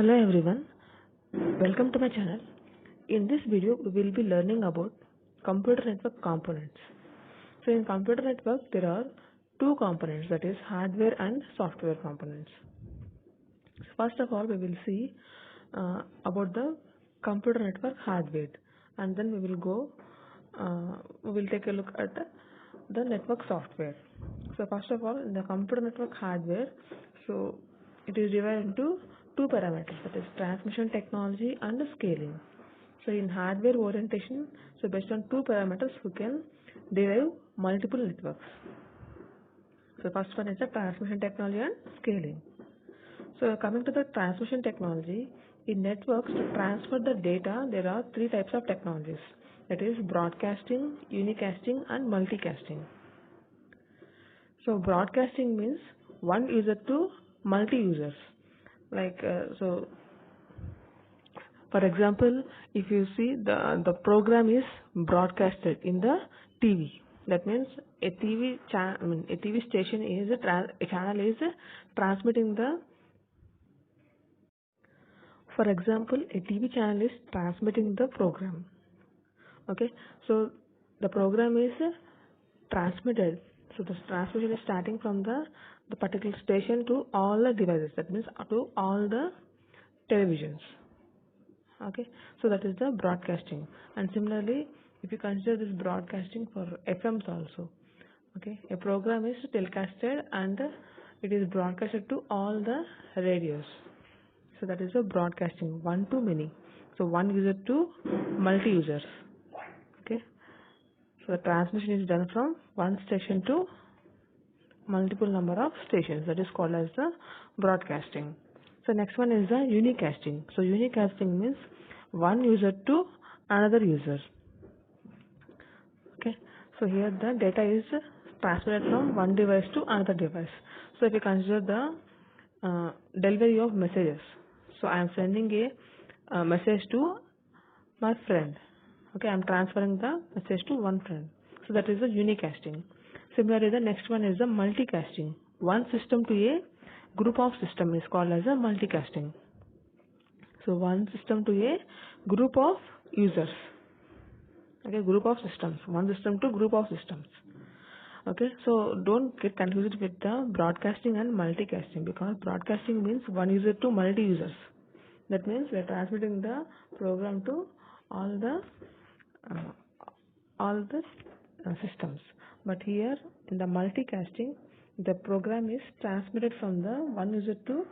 Hello everyone, welcome to my channel. In this video, we will be learning about computer network components. So in computer network, there are two components, that is hardware and software components. First of all, we will see about the computer network hardware, and then we will take a look at the network software. So first of all, in the computer network hardware, so it is divided into two parameters, that is transmission technology and scaling. So in hardware orientation, so based on two parameters, we can derive multiple networks. So first one is the transmission technology and scaling. So coming to the transmission technology, in networks to transfer the data, there are three types of technologies, that is broadcasting, unicasting and multicasting. So broadcasting means one user to multi-users. So for example, if you see the program is broadcasted in the TV, that means a TV station is a channel is transmitting the. For example, a TV channel is transmitting the program. Okay, so the program is transmitted. So the transmission is starting from the particular station to all the devices. That means to all the televisions. Okay, so that is the broadcasting. And similarly, if you consider this broadcasting for FMs also, okay, a program is telecasted and it is broadcasted to all the radios. So that is a broadcasting, one to many. So one user to multi-users. Okay, so the transmission is done from one station to multiple number of stations. That is called as the broadcasting. So next one is the unicasting. So unicasting means one user to another user. Okay, so here the data is transmitted from one device to another device. So if you consider the delivery of messages, so I am sending a message to my friend. Okay, I am transferring the message to one friend. So that is the unicasting. Similarly, the next one is the multicasting. One system to a group of system is called as a multicasting. So one system to a group of users. Okay, group of systems. One system to group of systems. Okay, so don't get confused with the broadcasting and multicasting, because broadcasting means one user to multi users. That means we are transmitting the program to all the systems. But here in the multicasting, the program is transmitted from the one user to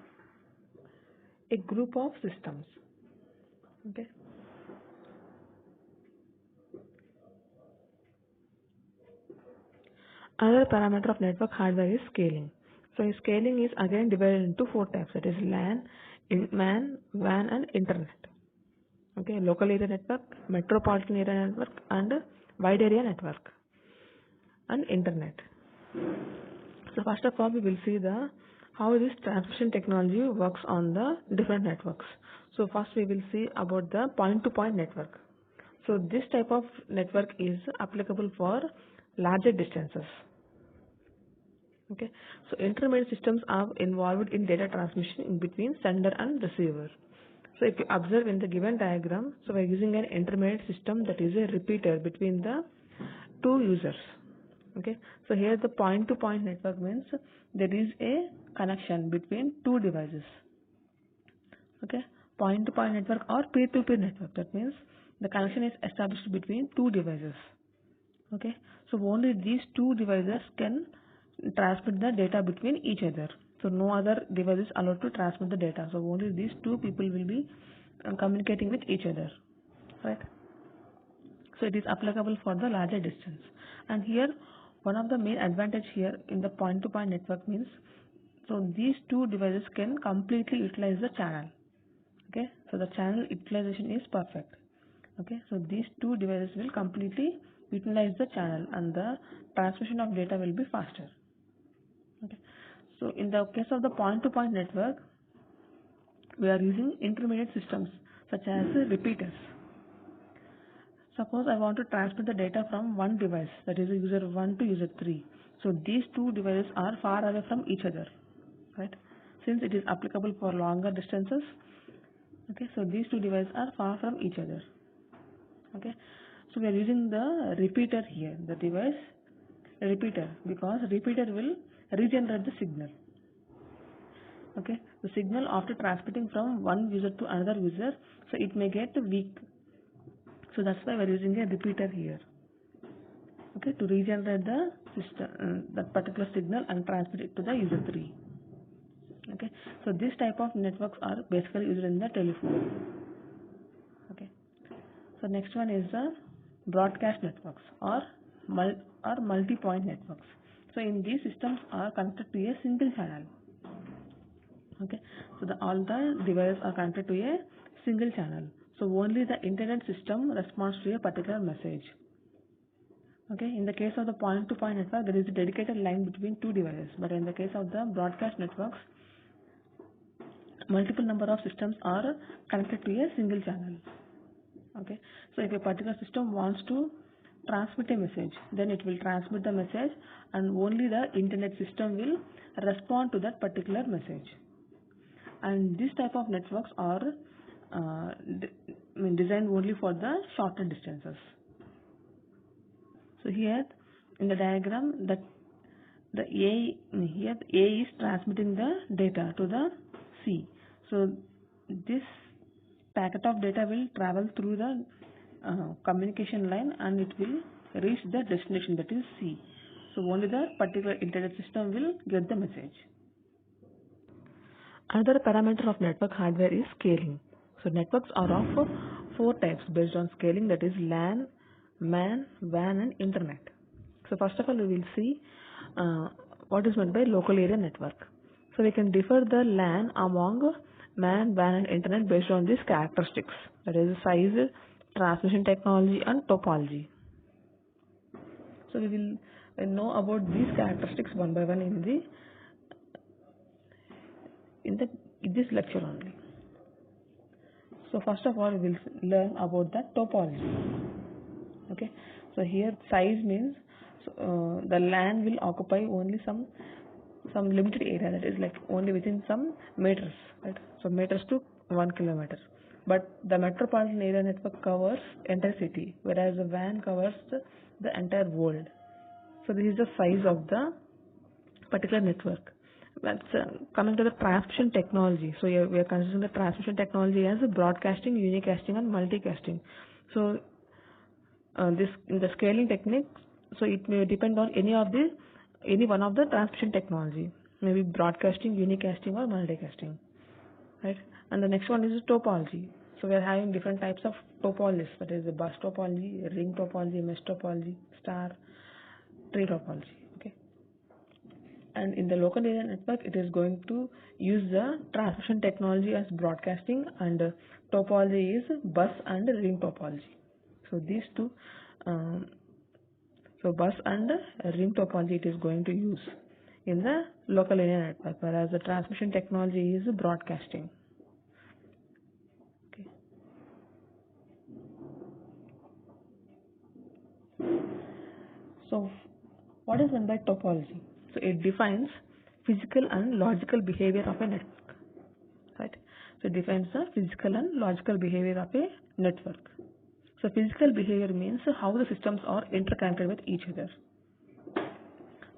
a group of systems. Okay. Another parameter of network hardware is scaling. So scaling is again divided into four types, that is LAN, MAN, WAN and Internet. Okay, local area network, metropolitan area network and wide area network and Internet. So first of all, we will see how this transmission technology works on the different networks. So first we will see about the point-to-point network. So this type of network is applicable for larger distances. Okay, so intermediate systems are involved in data transmission in between sender and receiver. So if you observe in the given diagram, so we are using an intermediate system, that is a repeater between the two users. Okay, so here the point-to-point network means there is a connection between two devices. Okay, point-to-point network or peer-to-peer network, that means the connection is established between two devices. Okay, so only these two devices can transmit the data between each other. So no other device is allowed to transmit the data. So only these two people will be communicating with each other, right? So it is applicable for the larger distance. And here one of the main advantage here in the point-to-point network means, so these two devices can completely utilize the channel. Okay, so the channel utilization is perfect. Okay, so these two devices will completely utilize the channel and the transmission of data will be faster. Okay, so in the case of the point-to-point network, we are using intermediate systems such as repeaters. Suppose I want to transmit the data from one device, that is user 1 to user 3. So these two devices are far away from each other, right? Since it is applicable for longer distances, Okay, so these two devices are far from each other. Okay, so we are using the repeater here, the device repeater, because repeater will regenerate the signal. Okay, the signal after transmitting from one user to another user, so it may get weak. So that's why we're using a repeater here. Okay, to regenerate the system, that particular signal and transmit it to the user 3. Okay, so this type of networks are basically used in the telephone. Okay, so next one is the broadcast networks or multi-point networks. So in these systems are connected to a single channel. Okay, so all the devices are connected to a single channel. So only the internet system responds to a particular message. Okay, in the case of the point-to-point network, there is a dedicated line between two devices. But in the case of the broadcast networks, multiple number of systems are connected to a single channel. Okay, so if a particular system wants to transmit a message, then it will transmit the message, and only the internet system will respond to that particular message. And this type of networks are designed only for the shorter distances. So here in the diagram, that the A here A is transmitting the data to the C. So this packet of data will travel through the communication line and it will reach the destination, that is C. So only the particular internet system will get the message. Another parameter of network hardware is scaling. So networks are of 4 types based on scaling, that is LAN, MAN, WAN and Internet. So first of all, we will see what is meant by local area network. So we can differ the LAN among MAN, WAN and Internet based on these characteristics, that is size, transmission technology and topology. So we will know about these characteristics one by one in this lecture only. So first of all, we will learn about the topology. Okay, so here size means the LAN will occupy only some limited area, that is like only within some meters, right? So meters to 1 kilometer. But the metropolitan area network covers entire city, whereas the WAN covers the entire world. So this is the size of the particular network. That's coming to the transmission technology. So we are considering the transmission technology as broadcasting, unicasting and multicasting. So this in the scaling technique, so it may depend on any one of the transmission technology, maybe broadcasting, unicasting or multicasting, right? And the next one is topology. So we are having different types of topologies, that is the bus topology, ring topology, mesh topology, star, tree topology. Okay, and in the local area network, it is going to use the transmission technology as broadcasting, and topology is bus and ring topology. So these two, so bus and ring topology it is going to use in the local area network, whereas the transmission technology is broadcasting. Okay. So what is meant by topology? So it defines physical and logical behavior of a network, right? So it defines the physical and logical behavior of a network. So physical behavior means how the systems are interconnected with each other.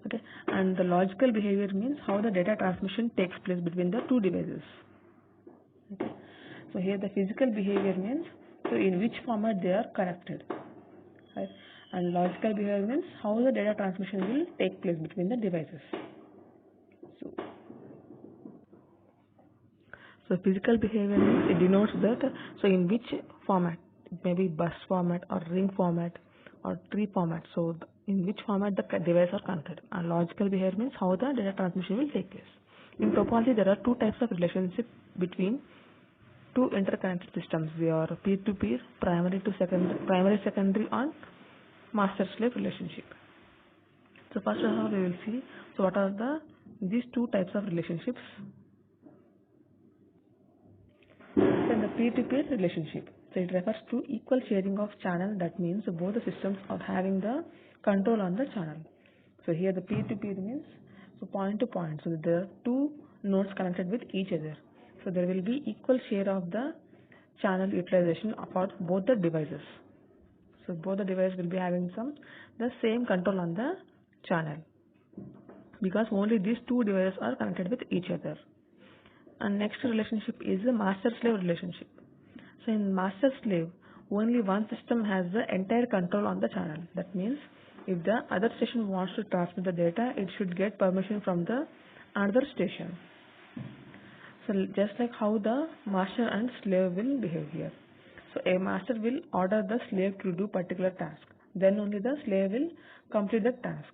Okay, and the logical behavior means how the data transmission takes place between the two devices. Okay, so here the physical behavior means so in which format they are connected, right? And logical behavior means how the data transmission will take place between the devices. So physical behavior means it denotes that so in which format, it may be bus format or ring format or tree format, so in which format the devices are connected. And logical behavior means how the data transmission will take place. In topology, there are two types of relationship between two interconnected systems. They are peer-to-peer, primary to secondary and master-slave relationship. So first of all, we will see so what are these two types of relationships. Then the peer-to-peer relationship. So it refers to equal sharing of channel. That means both the systems are having the control on the channel. So here the peer-to-peer means so point to point. So there are two nodes connected with each other. So there will be equal share of the channel utilization for both the devices. So both the devices will be having the same control on the channel, because only these two devices are connected with each other. And next relationship is the master-slave relationship. So in master-slave, only one system has the entire control on the channel. That means if the other station wants to transmit the data, it should get permission from the another station. So just like how the master and slave will behave here. So a master will order the slave to do particular task. Then only the slave will complete the task.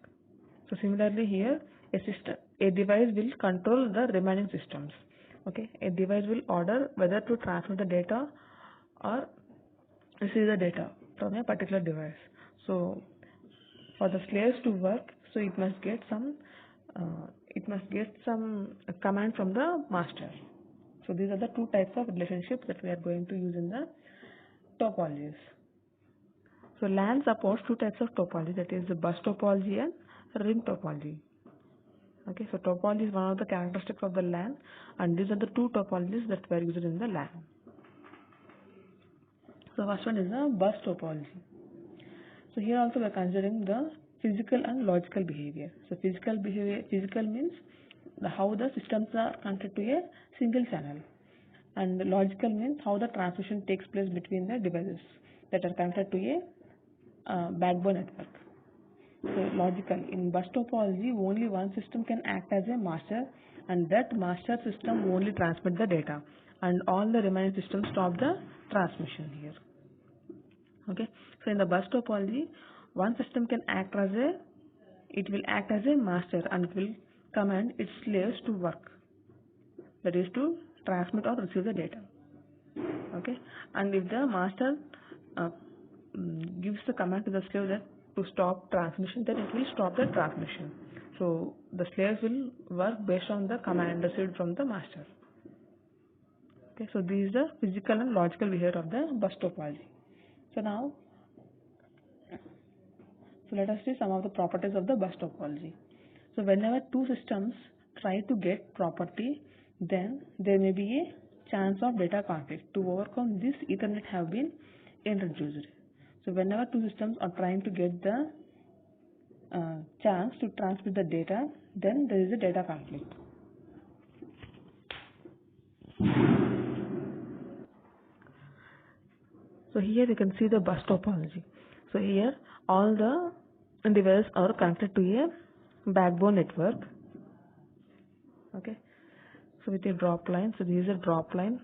So similarly here, a device will control the remaining systems. Okay, a device will order whether to transmit the data or receive the data from a particular device. So for the slaves to work, so it must get some command from the master. So these are the two types of relationships that we are going to use in the topologies. So LAN supports two types of topology, that is the bus topology and ring topology. Okay, so topology is one of the characteristics of the LAN, and these are the two topologies that were used in the LAN. So first one is the bus topology. So here also we are considering the physical and logical behavior. So physical means how the systems are connected to a single channel, and logical means how the transmission takes place between the devices that are connected to a backbone network. So logical, in bus topology, only one system can act as a master, and that master system only transmit the data, and all the remaining systems stop the transmission here. Okay, so in the bus topology, one system can act as a master, and it will command its slaves to work, that is to transmit or receive the data. Okay, and if the master gives the command to the slave that to stop transmission, then it will stop the transmission. So the slaves will work based on the command received from the master. Okay, so this is the physical and logical behavior of the bus topology. So let us see some of the properties of the bus topology. So whenever two systems try to get property, then there may be a chance of data conflict. To overcome this, Ethernet have been introduced. So whenever two systems are trying to get the chance to transmit the data, then there is a data conflict. So here you can see the bus topology. So here all the devices are connected to a backbone network. Okay, so with a drop line, so this is a drop line.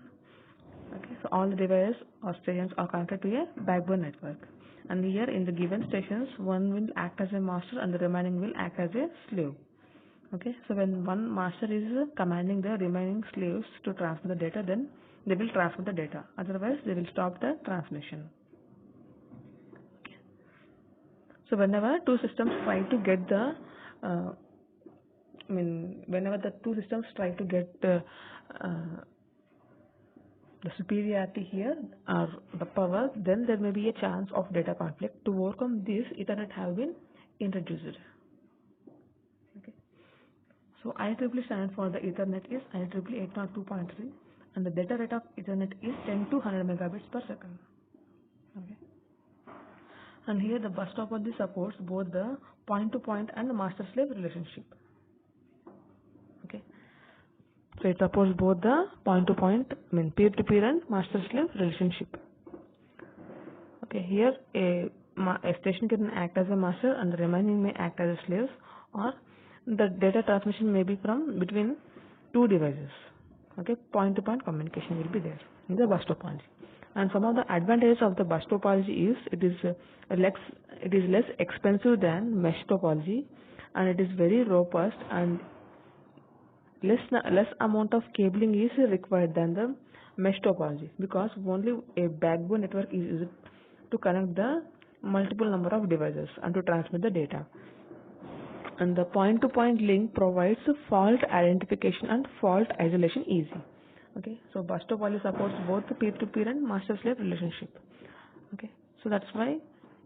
Okay, so all the devices or stations are connected to a backbone network, and here in the given stations, one will act as a master and the remaining will act as a slave. Okay, so when one master is commanding the remaining slaves to transmit the data, then they will transmit the data, otherwise they will stop the transmission. Okay. So whenever two systems try to get whenever the two systems try to get the superiority here or the power, then there may be a chance of data conflict. To overcome this, Ethernet have been introduced. Okay. So IEEE standard for the Ethernet is IEEE 802.3, and the data rate of Ethernet is 10 to 100 megabits per second. Okay. And here the bus topology supports both the point-to-point and the master-slave relationship. Okay. So it supports both the point-to-point, peer-to-peer and master-slave relationship. Okay, here a station can act as a master and the remaining may act as a slave, or the data transmission may be from between two devices. Okay, point-to-point communication will be there in the bus topology. And some of the advantages of the bus topology is it is less expensive than mesh topology, and it is very robust, and less amount of cabling is required than the mesh topology, because only a backbone network is used to connect the multiple number of devices and to transmit the data. And the point-to-point link provides fault identification and fault isolation easy. Okay, so bus topology supports both the peer-to-peer and master-slave relationship. Okay, so that's why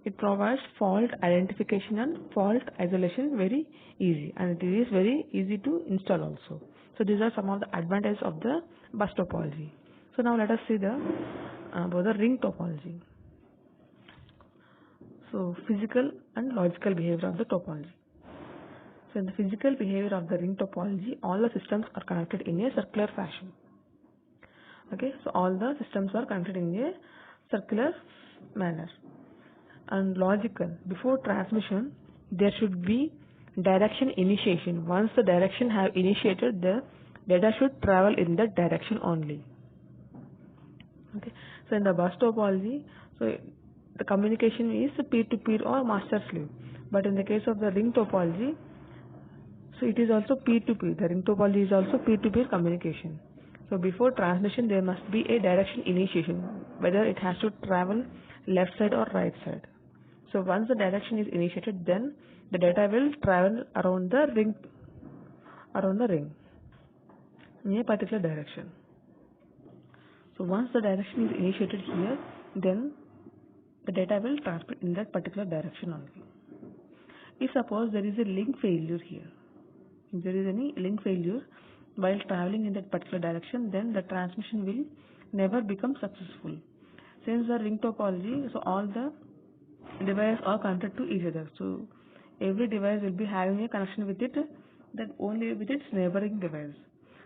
it provides fault identification and fault isolation very easy, and it is very easy to install also. So these are some of the advantages of the bus topology. So now let us see the about the ring topology. So physical and logical behavior of the topology. So in the physical behavior of the ring topology, all the systems are connected in a circular fashion. Okay, so all the systems are connected in a circular manner. And logical, before transmission, there should be direction initiation. Once the direction have initiated, the data should travel in that direction only. Okay, so in the bus topology, so the communication is peer-to-peer or master-slave. But in the case of the ring topology, so it is also peer-to-peer. The ring topology is also peer-to-peer communication. So before transmission, there must be a direction initiation, whether it has to travel left side or right side. So once the direction is initiated, then the data will travel around the ring in a particular direction. So once the direction is initiated here, then the data will transmit in that particular direction only. If suppose there is a link failure here, if there is any link failure while traveling in that particular direction, then the transmission will never become successful. Since the ring topology, so all the devices are connected to each other. So every device will be having a connection with it, that only with its neighboring device.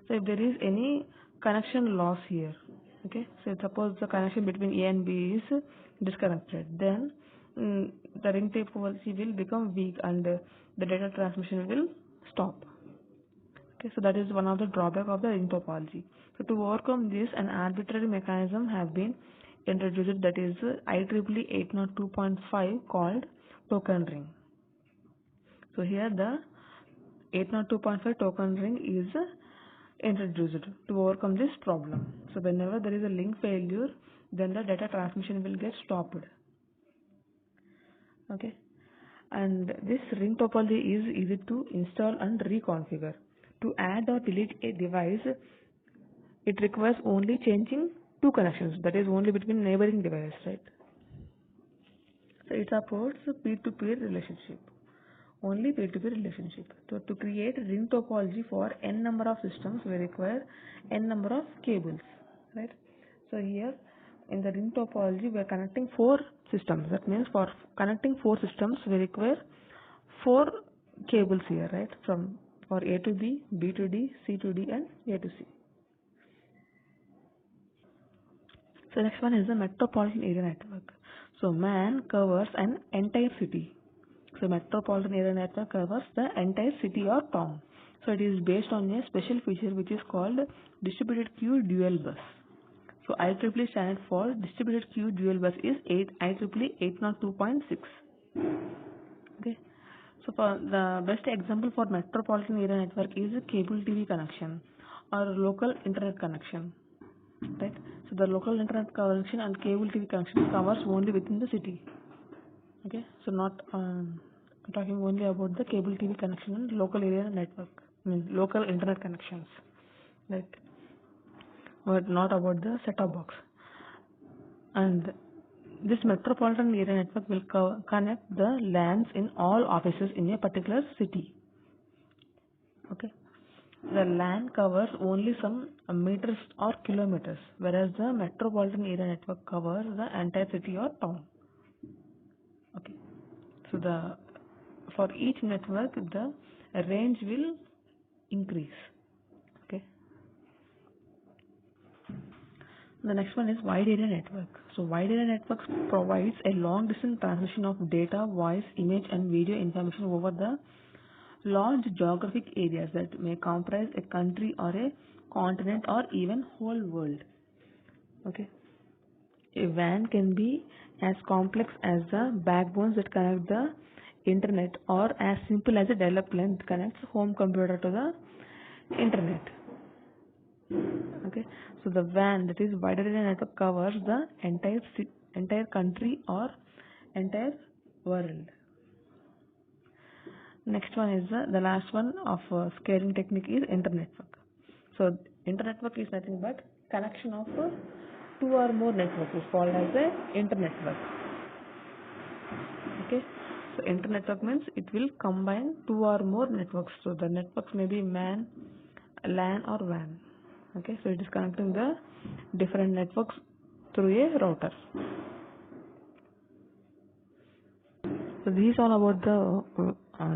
So if there is any connection loss here, okay, so suppose the connection between A and B is disconnected, then the ring topology will become weak and the data transmission will stop. Okay, so that is one of the drawback of the ring topology. So to overcome this, an arbitrary mechanism have been introduced, that is IEEE 802.5, called token ring. So here the 802.5 token ring is introduced to overcome this problem. So whenever there is a link failure, then the data transmission will get stopped. Okay, and this ring topology is easy to install and reconfigure. To add or delete a device, it requires only changing two connections, that is only between neighboring devices, right? So it supports peer-to-peer relationship, only peer-to-peer relationship. So to create ring topology for n number of systems, we require n number of cables, right? So here in the ring topology, we are connecting 4 systems. That means for connecting 4 systems, we require 4 cables here, right? From for A to B, B to D, C to D, and A to C. So next one is the metropolitan area network. So MAN covers an entire city. So metropolitan area network covers the entire city or town. So it is based on a special feature which is called distributed queue dual bus. So IEEE standard for distributed queue dual bus is IEEE 802.6. Okay. So for the best example for metropolitan area network is a cable TV connection or local internet connection, right? So the local internet connection and cable TV connection covers only within the city. Okay, so not talking only about the cable TV connection and local area network, local internet connections, right? But not about the set-top box. And this metropolitan area network will connect the LANs in all offices in a particular city. Okay, the LAN covers only some meters or kilometers, whereas the metropolitan area network covers the entire city or town. Okay, so for each network the range will increase. Okay, the next one is wide area network. So wide area network provides a long distance transmission of data, voice, image, and video information over the large geographic areas that may comprise a country or a continent or even whole world. Okay, a WAN can be as complex as the backbones that connect the internet, or as simple as a dial-up line that connects home computer to the internet. Okay, so the WAN, that is wide area network, covers the entire country or entire world. Next one is the last one of scaling technique is internetwork. So internetwork is nothing but connection of 2 or more networks is called as the internetwork. Okay, so internetwork means it will combine 2 or more networks. So the networks may be MAN, LAN, or WAN. Okay, so it is connecting the different networks through a router. So this is all about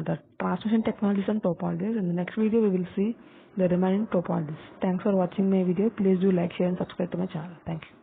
the transmission technologies and topologies. In the next video we will see the remaining topologies. Thanks for watching my video. Please do like, share and subscribe to my channel. Thank you.